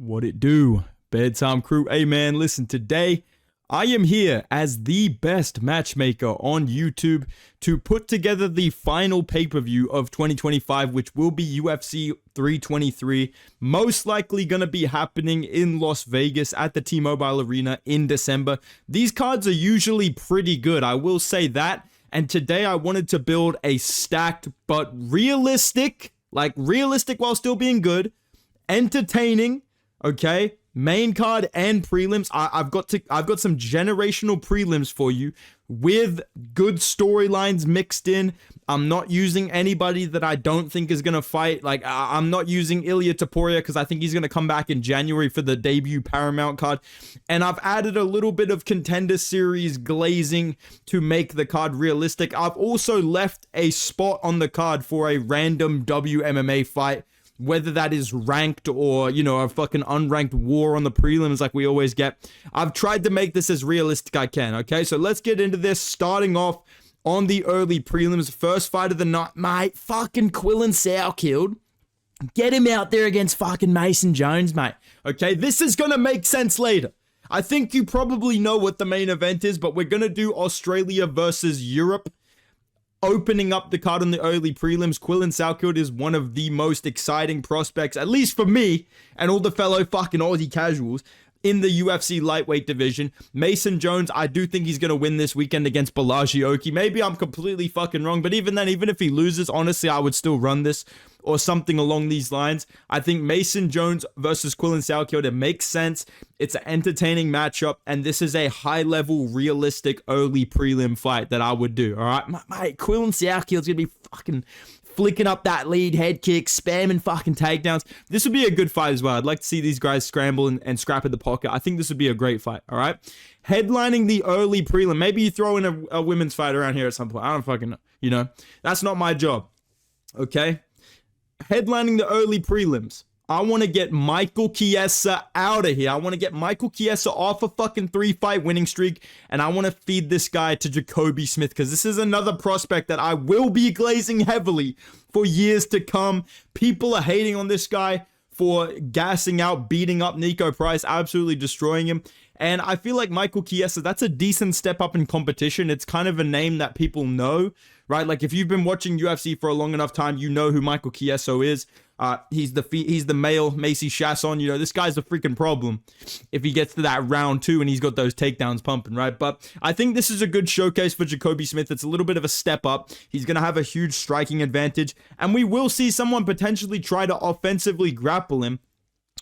What it do? Bedtime crew. Hey man, listen, today I am here as the best matchmaker on YouTube to put together the final pay-per-view of 2025, which will be UFC 323. Most likely going to be happening in Las Vegas at the T-Mobile Arena in December. These cards are usually pretty good, I will say that. And today I wanted to build a stacked but realistic while still being good, entertaining, okay, main card and prelims. I've got some generational prelims for you with good storylines mixed in. I'm not using anybody that I don't think is going to fight. Like, I'm not using Ilya Topuria because I think he's going to come back in January for the debut Paramount card. And I've added a little bit of contender series glazing to make the card realistic. I've also left a spot on the card for a random WMMA fight, whether that is ranked or, you know, a fucking unranked war on the prelims like we always get. I've tried to make this as realistic I can, okay? So let's get into this, starting off on the early prelims. First fight of the night, mate, fucking Quillen Sourkild. Get him out there against fucking Mason Jones, mate. Okay, this is gonna make sense later. I think you probably know what the main event is, but we're gonna do Australia versus Europe. Opening up the card on the early prelims, Quillen Sourkild is one of the most exciting prospects, at least for me and all the fellow fucking Aussie casuals, in the UFC lightweight division. Mason Jones, I do think he's going to win this weekend against Balaji Oki. Maybe I'm completely fucking wrong, but even then, even if he loses, honestly, I would still run this or something along these lines. I think Mason Jones versus Quillen Sourkild, it makes sense. It's an entertaining matchup, and this is a high-level, realistic early prelim fight that I would do, all right? Mate, Quillen Sourkild's going to be fucking flicking up that lead head kick, spamming fucking takedowns. This would be a good fight as well. I'd like to see these guys scramble and scrap in the pocket. I think this would be a great fight, all right? Headlining the early prelim. Maybe you throw in a women's fight around here at some point. I don't fucking know, you know? That's not my job, okay? Headlining the early prelims. I want to get Michael Chiesa out of here. I want to get Michael Chiesa off a fucking 3-fight winning streak, and I want to feed this guy to Jacoby Smith, because this is another prospect that I will be glazing heavily for years to come. People are hating on this guy for gassing out, beating up Nico Price, absolutely destroying him. And I feel like Michael Chiesa, that's a decent step up in competition. It's kind of a name that people know, right? Like, if you've been watching UFC for a long enough time, you know who Michael Chiesa is. He's the male Macy Chasson. You know, this guy's a freaking problem if he gets to that round 2 and he's got those takedowns pumping, right? But I think this is a good showcase for Jacoby Smith. It's a little bit of a step up. He's going to have a huge striking advantage, and we will see someone potentially try to offensively grapple him.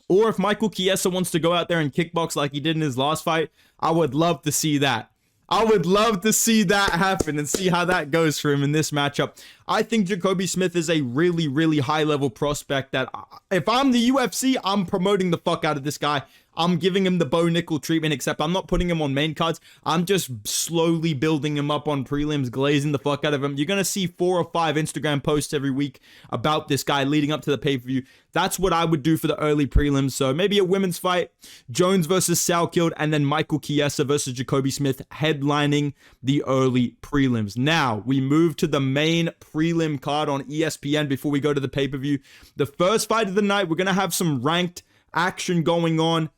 Or if Michael Chiesa wants to go out there and kickbox like he did in his last fight, I would love to see that. I would love to see that happen and see how that goes for him in this matchup. I think Jacoby Smith is a really, really high-level prospect that if I'm the UFC, I'm promoting the fuck out of this guy. I'm giving him the Bo Nickel treatment, except I'm not putting him on main cards. I'm just slowly building him up on prelims, glazing the fuck out of him. You're going to see 4 or 5 Instagram posts every week about this guy leading up to the pay-per-view. That's what I would do for the early prelims. So maybe a women's fight, Jones versus Sourkild, and then Michael Chiesa versus Jacoby Smith headlining the early prelims. Now, we move to the main prelim card on ESPN before we go to the pay-per-view. The first fight of the night, we're going to have some ranked action going on.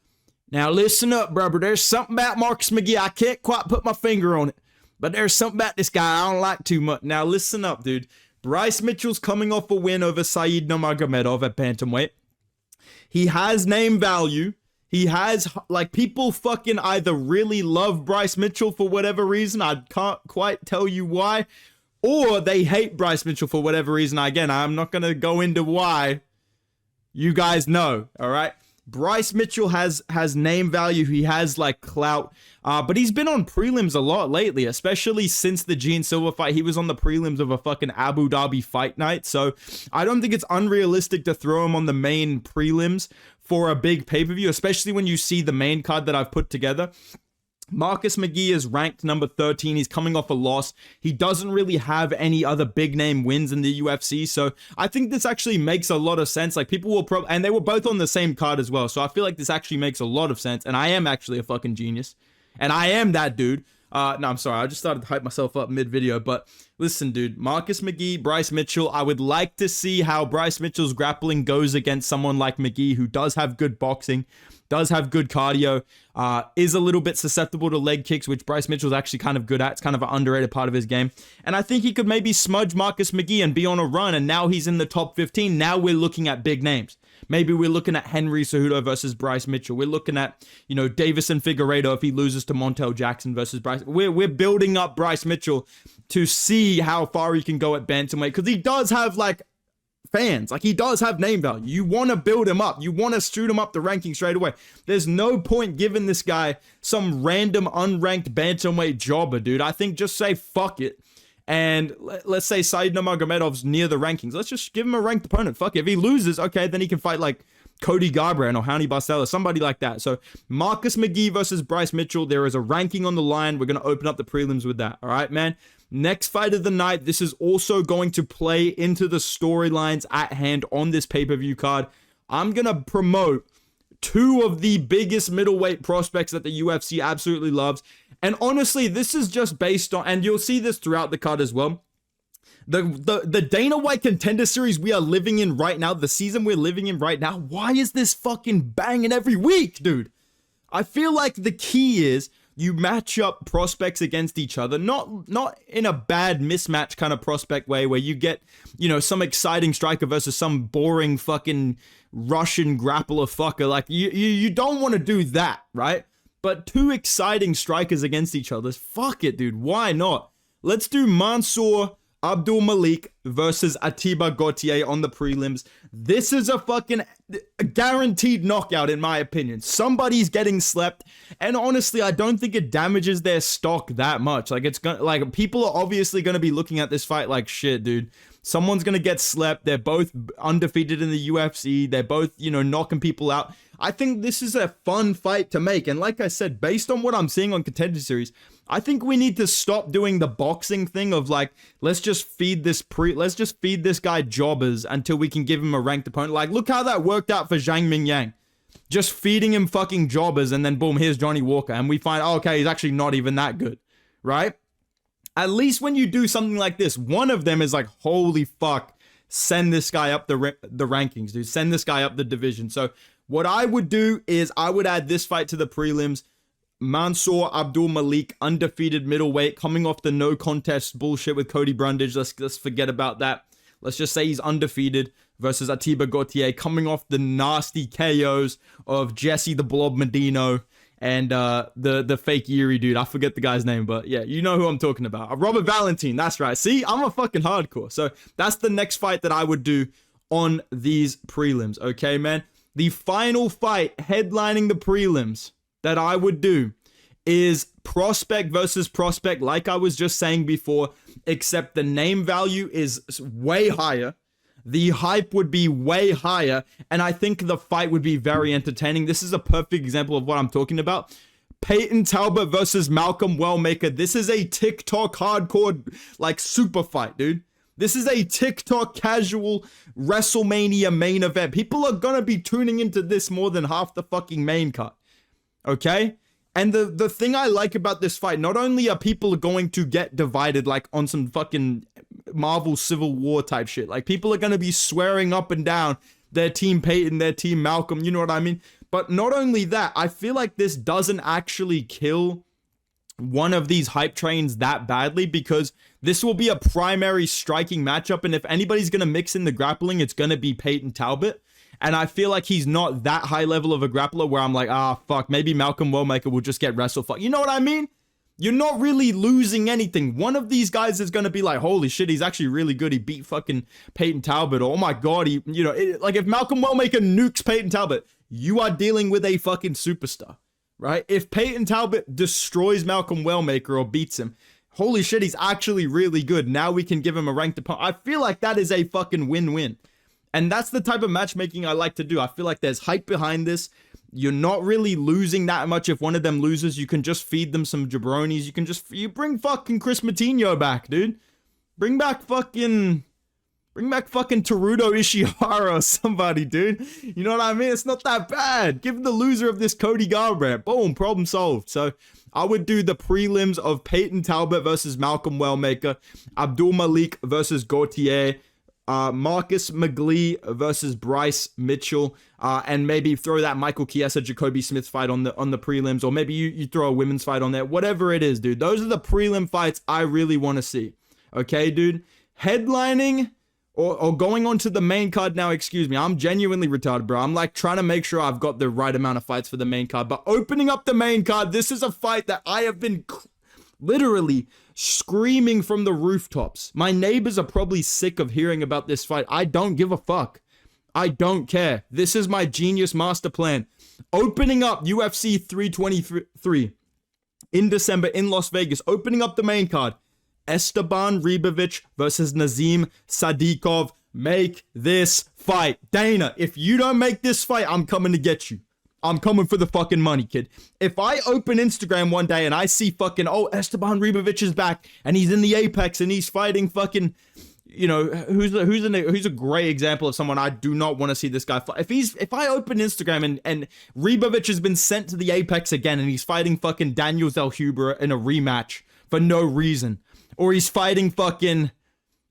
Now, listen up, brother. There's something about Marcus McGee. I can't quite put my finger on it, but there's something about this guy I don't like too much. Now, listen up, dude. Bryce Mitchell's coming off a win over Said Nurmagomedov at bantamweight. He has name value. He has, like, people fucking either really love Bryce Mitchell for whatever reason. I can't quite tell you why. Or they hate Bryce Mitchell for whatever reason. Again, I'm not going to go into why. You guys know, all right? Bryce Mitchell has name value. He has, like, clout. But he's been on prelims a lot lately, especially since the Gene Silva fight. He was on the prelims of a fucking Abu Dhabi fight night. So I don't think it's unrealistic to throw him on the main prelims for a big pay-per-view, especially when you see the main card that I've put together. Marcus McGee is ranked number 13. He's coming off a loss. He doesn't really have any other big name wins in the UFC. So I think this actually makes a lot of sense. Like, people will probably, and they were both on the same card as well. So I feel like this actually makes a lot of sense. And I am actually a fucking genius. And I am that dude. No, I'm sorry. I just started to hype myself up mid-video. But listen, dude. Marcus McGee, Bryce Mitchell. I would like to see how Bryce Mitchell's grappling goes against someone like McGee, who does have good boxing, does have good cardio, is a little bit susceptible to leg kicks, which Bryce Mitchell's actually kind of good at. It's kind of an underrated part of his game. And I think he could maybe smudge Marcus McGee and be on a run. And now he's in the top 15. Now we're looking at big names. Maybe we're looking at Henry Cejudo versus Bryce Mitchell. We're looking at, Davison Figueiredo if he loses to Montel Jackson versus Bryce. We're building up Bryce Mitchell to see how far he can go at bantamweight, because he does have, fans. He does have name value. You want to build him up. You want to shoot him up the ranking straight away. There's no point giving this guy some random unranked bantamweight jobber, dude. I think just say fuck it. And let's say Said Nurmagomedov's near the rankings. Let's just give him a ranked opponent. Fuck it. If he loses, okay, then he can fight Cody Garbrandt or Hany Barcelo, somebody like that. So Marcus McGee versus Bryce Mitchell. There is a ranking on the line. We're going to open up the prelims with that. All right, man. Next fight of the night. This is also going to play into the storylines at hand on this pay-per-view card. I'm going to promote two of the biggest middleweight prospects that the UFC absolutely loves. And honestly, this is just based on, and you'll see this throughout the card as well, the Dana White Contender Series we are living in right now, the season we're living in right now. Why is this fucking banging every week, dude? I feel like the key is you match up prospects against each other, not in a bad mismatch kind of prospect way where you get, some exciting striker versus some boring fucking Russian grappler fucker. You don't want to do that, right? But two exciting strikers against each other. Fuck it, dude. Why not? Let's do Mansour Abdul Malik versus Atiba Gauthier on the prelims. This is a fucking guaranteed knockout, in my opinion. Somebody's getting slept, and honestly, I don't think it damages their stock that much. It's gonna, people are obviously gonna be looking at this fight like shit, dude. Someone's gonna get slept. They're both undefeated in the UFC. They're both, knocking people out. I think this is a fun fight to make. And like I said, based on what I'm seeing on Contender Series, I think we need to stop doing the boxing thing of let's just feed this guy jobbers until we can give him a ranked opponent. Look how that worked out for Zhang Mingyang. Just feeding him fucking jobbers, and then boom, here's Johnny Walker. And we find, okay, he's actually not even that good, right? At least when you do something like this, one of them is holy fuck, send this guy up the rankings, dude. Send this guy up the division. So what I would do is I would add this fight to the prelims. Mansour Abdul Malik, undefeated middleweight, coming off the no contest bullshit with Cody Brundage. Let's forget about that. Let's just say he's undefeated versus Atiba Gauthier, coming off the nasty KOs of Jesse the Blob Medino and the fake Yuri dude. I forget the guy's name, but yeah, you know who I'm talking about. Robert Valentine, that's right. See, I'm a fucking hardcore. So that's the next fight that I would do on these prelims, okay, man? The final fight headlining the prelims that I would do is prospect versus prospect, like I was just saying before, except the name value is way higher. The hype would be way higher, and I think the fight would be very entertaining. This is a perfect example of what I'm talking about. Peyton Talbot versus Malcolm Wellmaker. This is a TikTok hardcore, super fight, dude. This is a TikTok casual WrestleMania main event. People are gonna be tuning into this more than half the fucking main cut. Okay? And the thing I like about this fight, not only are people going to get divided on some fucking Marvel Civil War type shit. People are gonna be swearing up and down their team Peyton, their team Malcolm, you know what I mean? But not only that, I feel like this doesn't actually kill one of these hype trains that badly, because this will be a primary striking matchup, and if anybody's going to mix in the grappling, it's going to be Peyton Talbot. And I feel like he's not that high level of a grappler where I'm fuck, maybe Malcolm Wellmaker will just get wrestle fuck. You know what I mean? You're not really losing anything. One of these guys is going to be holy shit, he's actually really good. He beat fucking Peyton Talbot. Or, oh my God, if Malcolm Wellmaker nukes Peyton Talbot, you are dealing with a fucking superstar. Right? If Peyton Talbot destroys Malcolm Wellmaker or beats him, holy shit, he's actually really good. Now we can give him a ranked opponent. I feel like that is a fucking win-win. And that's the type of matchmaking I like to do. I feel like there's hype behind this. You're not really losing that much. If one of them loses, you can just feed them some jabronis. You bring fucking Chris Matinho back, dude. Bring back fucking Bring back fucking Teruto Ishihara or somebody, dude. You know what I mean? It's not that bad. Give the loser of this Cody Garbrandt. Boom, problem solved. So I would do the prelims of Peyton Talbot versus Malcolm Wellmaker, Abdul Malik versus Gautier, Marcus McGlee versus Bryce Mitchell, and maybe throw that Michael Chiesa Jacoby Smith fight on the prelims, or maybe you throw a women's fight on there. Whatever it is, dude. Those are the prelim fights I really want to see. Okay, dude? Headlining or going on to the main card now, excuse me, I'm genuinely retarded, bro. I'm like trying to make sure I've got the right amount of fights for the main card. But opening up the main card, this is a fight that I have been literally screaming from the rooftops. My neighbors are probably sick of hearing about this fight. I don't give a fuck. I don't care. This is my genius master plan. Opening up UFC 323 in December in Las Vegas. Opening up the main card. Esteban Ribovic versus Nazim Sadikov. Make this fight. Dana, if you don't make this fight, I'm coming to get you. I'm coming for the fucking money, kid. If I open Instagram one day and I see fucking, oh, Esteban Ribovic is back and he's in the Apex and he's fighting fucking, you know, who's a great example of someone I do not want to see this guy fight. If I open Instagram and Ribovic has been sent to the Apex again and he's fighting fucking Daniel Zellhuber in a rematch for no reason, or he's fighting fucking,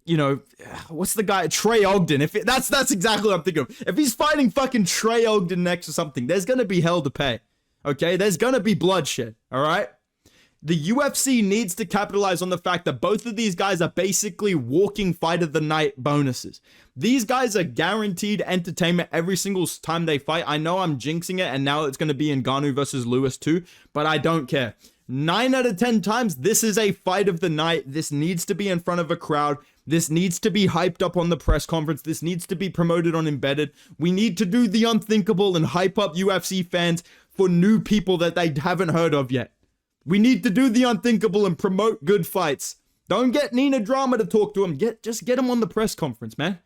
you know, what's the guy? Trey Ogden. That's exactly what I'm thinking of. If he's fighting fucking Trey Ogden next or something, there's going to be hell to pay. Okay? There's going to be bloodshed. All right? The UFC needs to capitalize on the fact that both of these guys are basically walking fight of the night bonuses. These guys are guaranteed entertainment every single time they fight. I know I'm jinxing it, and now it's going to be Ngannou versus Lewis too, but I don't care. 9 out of 10 times, this is a fight of the night. This needs to be in front of a crowd. This needs to be hyped up on the press conference. This needs to be promoted on Embedded. We need to do the unthinkable and hype up UFC fans for new people that they haven't heard of yet. We need to do the unthinkable and promote good fights. Don't get Nina Drama to talk to him. Just get him on the press conference, man.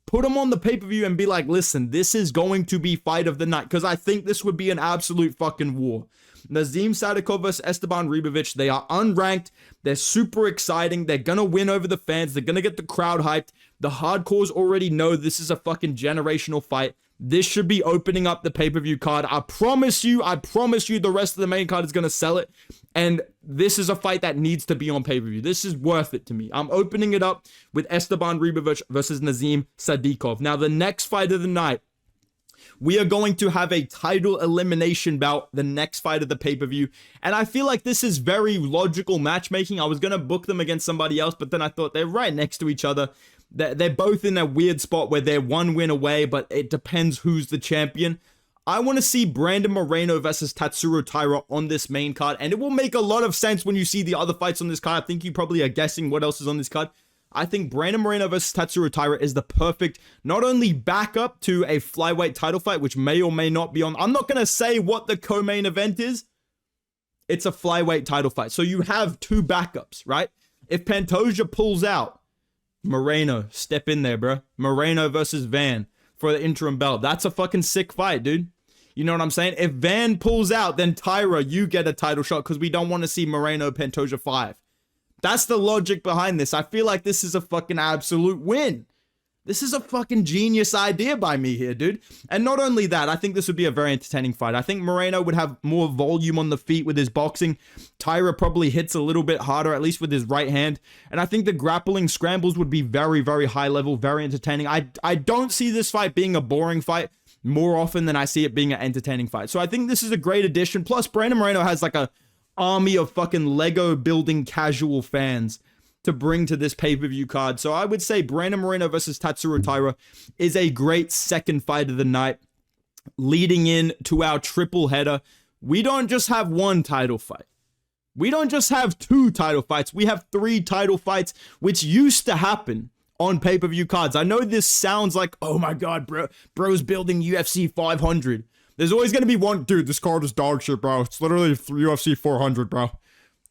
Put him on the pay-per-view and be like, listen, this is going to be fight of the night. Because I think this would be an absolute fucking war. Nazim Sadikov versus Esteban Ribovic. They are unranked. They're super exciting. They're going to win over the fans. They're going to get the crowd hyped. The hardcores already know this is a fucking generational fight. This should be opening up the pay-per-view card. I promise you the rest of the main card is going to sell it. And this is a fight that needs to be on pay-per-view. This is worth it to me. I'm opening it up with Esteban Ribovic versus Nazim Sadikov. Now, the next fight of the night, we are going to have a title elimination bout, the next fight of the pay-per-view. And I feel like this is very logical matchmaking. I was going to book them against somebody else, but then I thought they're right next to each other. They're both in a weird spot where they're one win away, but it depends who's the champion. I want to see Brandon Moreno versus Tatsuro Taira on this main card, and it will make a lot of sense when you see the other fights on this card. I think you probably are guessing what else is on this card. I think Brandon Moreno versus Tatsuro Taira is the perfect, not only backup to a flyweight title fight, which may or may not be on. I'm not going to say what the co-main event is. It's a flyweight title fight. So you have two backups, right? If Pantoja pulls out, Moreno, step in there, bro. Moreno versus Van for the interim belt. That's a fucking sick fight, dude. You know what I'm saying? If Van pulls out, then Taira, you get a title shot because we don't want to see Moreno Pantoja 5. That's the logic behind this. I feel like this is a fucking absolute win. This is a fucking genius idea by me here, dude. And not only that, I think this would be a very entertaining fight. I think Moreno would have more volume on the feet with his boxing. Taira probably hits a little bit harder, at least with his right hand. And I think the grappling scrambles would be very, very high level, very entertaining. I don't see this fight being a boring fight more often than I see it being an entertaining fight. So I think this is a great addition. Plus, Brandon Moreno has like a army of fucking Lego building casual fans to bring to this pay-per-view card. So I would say Brandon Moreno versus Tatsuro Taira is a great second fight of the night. Leading in to our triple header, we don't just have one title fight. We don't just have two title fights. We have 3 title fights, which used to happen on pay-per-view cards. I know this sounds like, oh my god, bro's building UFC 500. There's always going to be one, dude, this card is dog shit, bro. It's literally UFC 400, bro.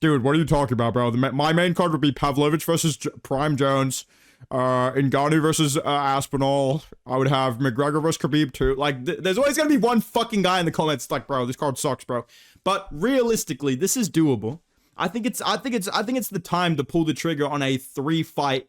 Dude, what are you talking about, bro? My main card would be Pavlovich versus Prime Jones, Ngannou versus Aspinall. I would have McGregor versus Khabib too. Like, there's always gonna be one fucking guy in the comments like, bro, this card sucks, bro. But realistically, this is doable. I think it's the time to pull the trigger on a 3-fight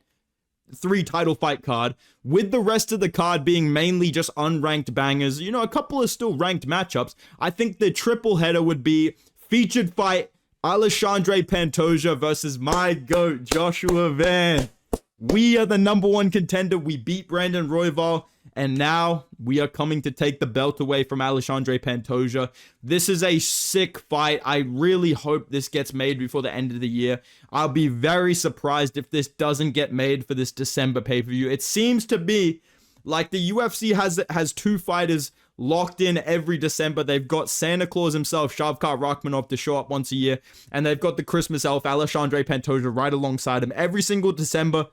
three title fight card, with the rest of the card being mainly just unranked bangers, you know, a couple of still ranked matchups, I think the triple header would be featured fight Alexandre Pantoja versus my GOAT, Joshua Van. We are the #1 contender. We beat Brandon Royval, and now we are coming to take the belt away from Alexandre Pantoja. This is a sick fight. I really hope this gets made before the end of the year. I'll be very surprised if this doesn't get made for this December pay-per-view. It seems to be like the UFC has two fighters locked in every December. They've got Santa Claus himself, Shavkat Rakhmonov, to show up once a year, and they've got the Christmas elf, Alexandre Pantoja, right alongside him. Every single December,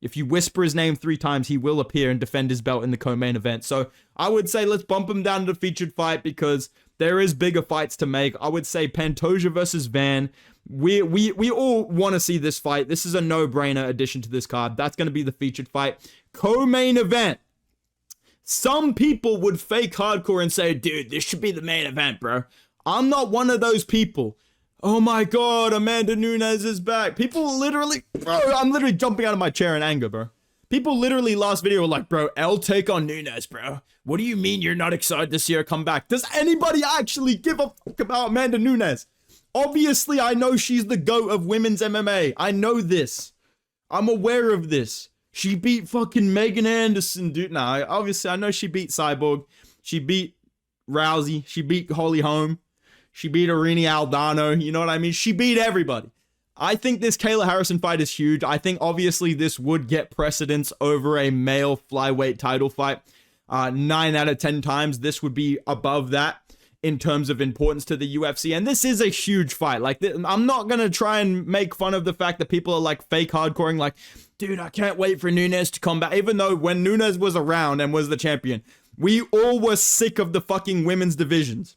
if you whisper his name 3 times, he will appear and defend his belt in the co-main event. So I would say let's bump him down to the featured fight because there is bigger fights to make. I would say Pantoja versus Van. We all want to see this fight. This is a no-brainer addition to this card. That's going to be the featured fight. Co-main event. Some people would fake hardcore and say, dude, this should be the main event, bro. I'm not one of those people. Oh my God, Amanda Nunes is back. People literally, bro, I'm literally jumping out of my chair in anger, bro. People literally last video were like, bro, L take on Nunes, bro. What do you mean you're not excited to see her come back? Does anybody actually give a fuck about Amanda Nunes? Obviously, I know she's the GOAT of women's MMA. I know this. I'm aware of this. She beat fucking Megan Anderson, dude. Nah, obviously, I know she beat Cyborg. She beat Rousey. She beat Holly Holm. She beat Irene Aldana. You know what I mean? She beat everybody. I think this Kayla Harrison fight is huge. I think, obviously, this would get precedence over a male flyweight title fight. 9 out of 10 times, this would be above that in terms of importance to the UFC. And this is a huge fight. Like, I'm not going to try and make fun of the fact that people are, like, fake hardcoring, like, dude, I can't wait for Nunes to come back. Even though when Nunes was around and was the champion, we all were sick of the fucking women's divisions.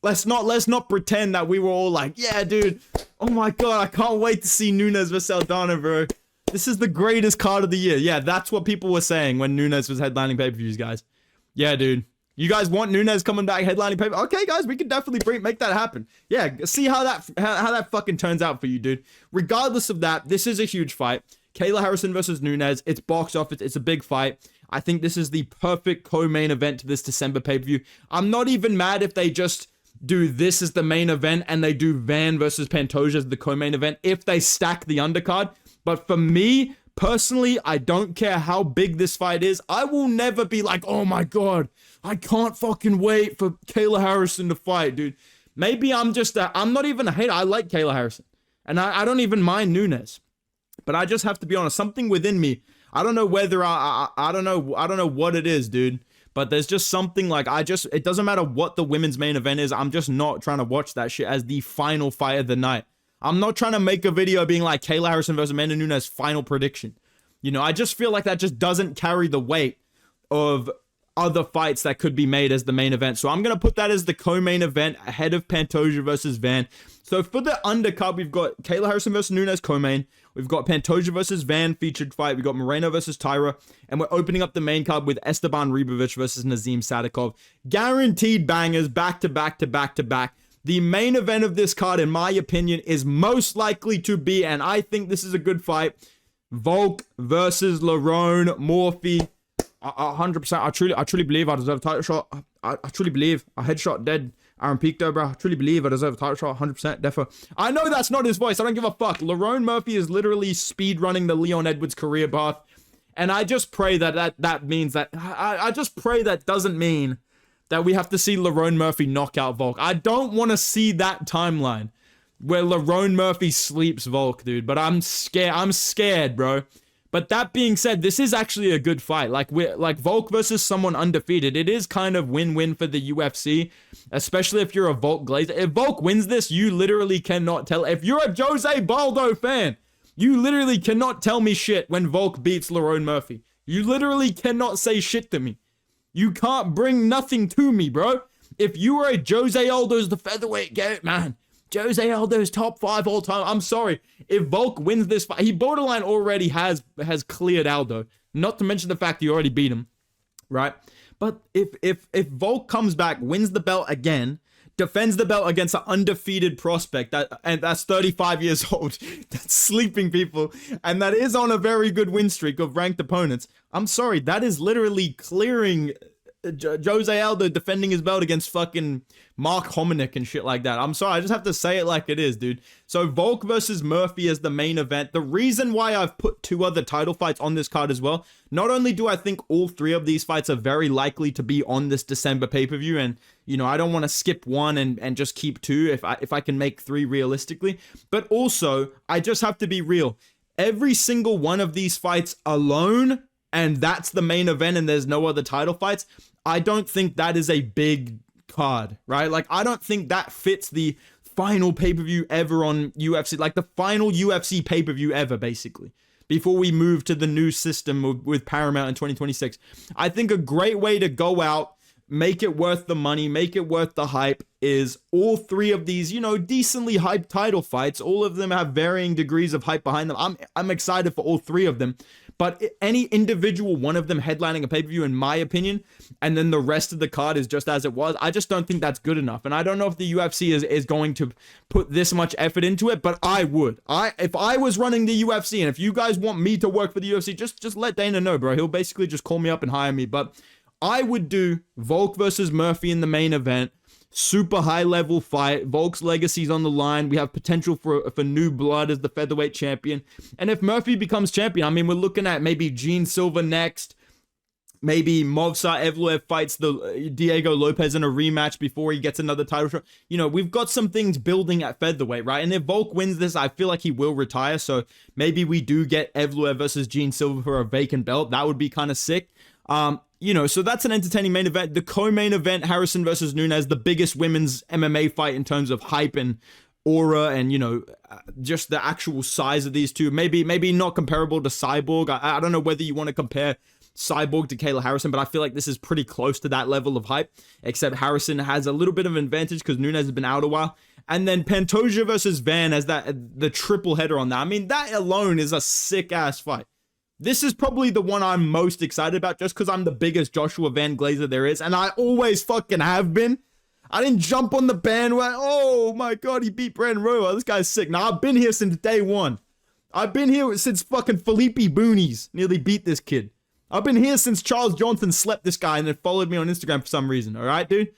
Let's not pretend that we were all like, yeah, dude, oh my God, I can't wait to see Nunes versus Aldana, bro. This is the greatest card of the year. Yeah, that's what people were saying when Nunes was headlining pay-per-views, guys. Yeah, dude. You guys want Nunes coming back headlining pay-per-view? Okay, guys, we can definitely make that happen. Yeah, see how that fucking turns out for you, dude. Regardless of that, this is a huge fight. Kayla Harrison versus Nunes. It's box office. It's a big fight. I think this is the perfect co-main event to this December pay-per-view. I'm not even mad if they just do this as the main event and they do Van versus Pantoja as the co-main event if they stack the undercard. But for me, personally, I don't care how big this fight is. I will never be like, oh my God, I can't fucking wait for Kayla Harrison to fight, dude. Maybe I'm not even a hater. I like Kayla Harrison. And I don't even mind Nunes. But I just have to be honest, something within me, I don't know whether I don't know what it is, dude. But there's just something like, it doesn't matter what the women's main event is. I'm just not trying to watch that shit as the final fight of the night. I'm not trying to make a video being like Kayla Harrison versus Amanda Nunes final prediction. You know, I just feel like that just doesn't carry the weight of other fights that could be made as the main event. So I'm going to put that as the co-main event ahead of Pantoja versus Van. So for the undercard, we've got Kayla Harrison versus Nunes co-main. We've got Pantoja versus Van featured fight. We've got Moreno versus Tyra. And we're opening up the main card with Esteban Ribovic versus Nazim Sadikov. Guaranteed bangers back to back to back to back. The main event of this card, in my opinion, is most likely to be, and I think this is a good fight, Volk versus Lerone Murphy. 100%. I truly believe I deserve a title shot. I truly believe I headshot dead Aaron Peak though, bro. I truly believe I deserve a title shot. 100%. Defo. I know that's not his voice. I don't give a fuck. Lerone Murphy is literally speed running the Leon Edwards career path. And I just pray that means that, I just pray that doesn't mean that we have to see Lerone Murphy knock out Volk. I don't want to see that timeline where Lerone Murphy sleeps Volk, dude. But I'm scared, bro. But that being said, this is actually a good fight. Like Volk versus someone undefeated. It is kind of win-win for the UFC, especially if you're a Volk Glazer. If Volk wins this, you literally cannot tell. If you're a Jose Baldo fan, you literally cannot tell me shit when Volk beats Lerone Murphy. You literally cannot say shit to me. You can't bring nothing to me, bro. If you are a Jose Aldo's the featherweight goat, man. Jose Aldo's top 5 all time. I'm sorry. If Volk wins this fight, he borderline already has cleared Aldo. Not to mention the fact he already beat him, right? But if Volk comes back, wins the belt again, defends the belt against an undefeated prospect and that's 35 years old. That's sleeping, people, and that is on a very good win streak of ranked opponents. I'm sorry, that is literally clearing Jose Aldo defending his belt against fucking Mark Hominick and shit like that. I'm sorry, I just have to say it like it is, dude. So Volk versus Murphy is the main event. The reason why I've put 2 other title fights on this card as well, not only do I think all 3 of these fights are very likely to be on this December pay-per-view, and you know, I don't want to skip 1 and just keep 2 if I can make 3 realistically, but also I just have to be real. Every single one of these fights alone, and that's the main event and there's no other title fights, I don't think that is a big card, right? Like, I don't think that fits the final pay-per-view ever on UFC, like the final UFC pay-per-view ever, basically, before we move to the new system with Paramount in 2026. I think a great way to go out, make it worth the money, make it worth the hype, is all 3 of these, you know, decently hyped title fights. All of them have varying degrees of hype behind them. I'm excited for all 3 of them. But any individual one of them headlining a pay-per-view, in my opinion, and then the rest of the card is just as it was, I just don't think that's good enough. And I don't know if the UFC is going to put this much effort into it, but I would. If I was running the UFC, and if you guys want me to work for the UFC, just let Dana know, bro. He'll basically just call me up and hire me. But I would do Volk versus Murphy in the main event. Super high level fight. Volk's legacy's on the line. We have potential for new blood as the featherweight champion. And if Murphy becomes champion, I mean, we're looking at maybe Gene Silva next. Maybe Movsar Evloev fights the Diego Lopez in a rematch before he gets another title shot. You know, we've got some things building at featherweight, right? And if Volk wins this, I feel like he will retire. So maybe we do get Evloev versus Gene Silva for a vacant belt. That would be kind of sick. You know, so that's an entertaining main event. The co-main event, Harrison versus Nunes, the biggest women's MMA fight in terms of hype and aura and, you know, just the actual size of these two. Maybe not comparable to Cyborg. I don't know whether you want to compare Cyborg to Kayla Harrison, but I feel like this is pretty close to that level of hype, except Harrison has a little bit of an advantage because Nunes has been out a while. And then Pantoja versus Van as the triple header on that. I mean, that alone is a sick-ass fight. This is probably the one I'm most excited about just because I'm the biggest Joshua Van Glazer there is, and I always fucking have been. I didn't jump on the bandwagon. Oh my god, he beat Brandon Royval. This guy's sick. Now, I've been here since day 1. I've been here since fucking Felipe Boonies nearly beat this kid. I've been here since Charles Johnson slept this guy and then followed me on Instagram for some reason, alright, dude?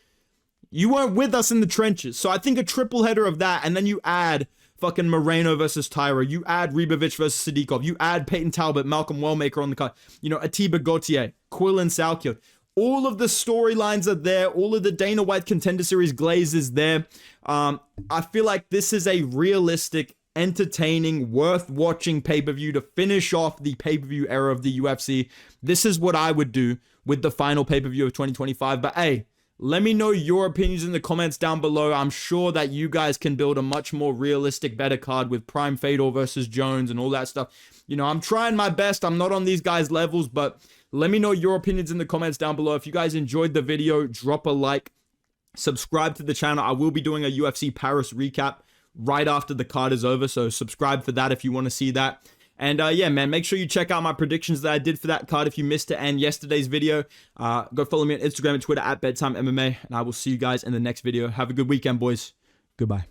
You weren't with us in the trenches, so I think a triple header of that, and then you add fucking Moreno versus Tyra. You add Ribovic versus Sadikov. You add Peyton Talbot, Malcolm Wellmaker on the card. You know, Atiba Gauthier, Quillen Salkio. All of the storylines are there. All of the Dana White Contender Series glaze is there. I feel like this is a realistic, entertaining, worth watching pay-per-view to finish off the pay-per-view era of the UFC. This is what I would do with the final pay-per-view of 2025. But hey, let me know your opinions in the comments down below. I'm sure that you guys can build a much more realistic, better card with Prime Fedor versus Jones and all that stuff. You know, I'm trying my best. I'm not on these guys' levels, but let me know your opinions in the comments down below. If you guys enjoyed the video, drop a like, subscribe to the channel. I will be doing a UFC Paris recap right after the card is over, so subscribe for that if you want to see that. And yeah, man, make sure you check out my predictions that I did for that card if you missed it and yesterday's video. Go follow me on Instagram and Twitter at Bedtime MMA, and I will see you guys in the next video. Have a good weekend, boys. Goodbye.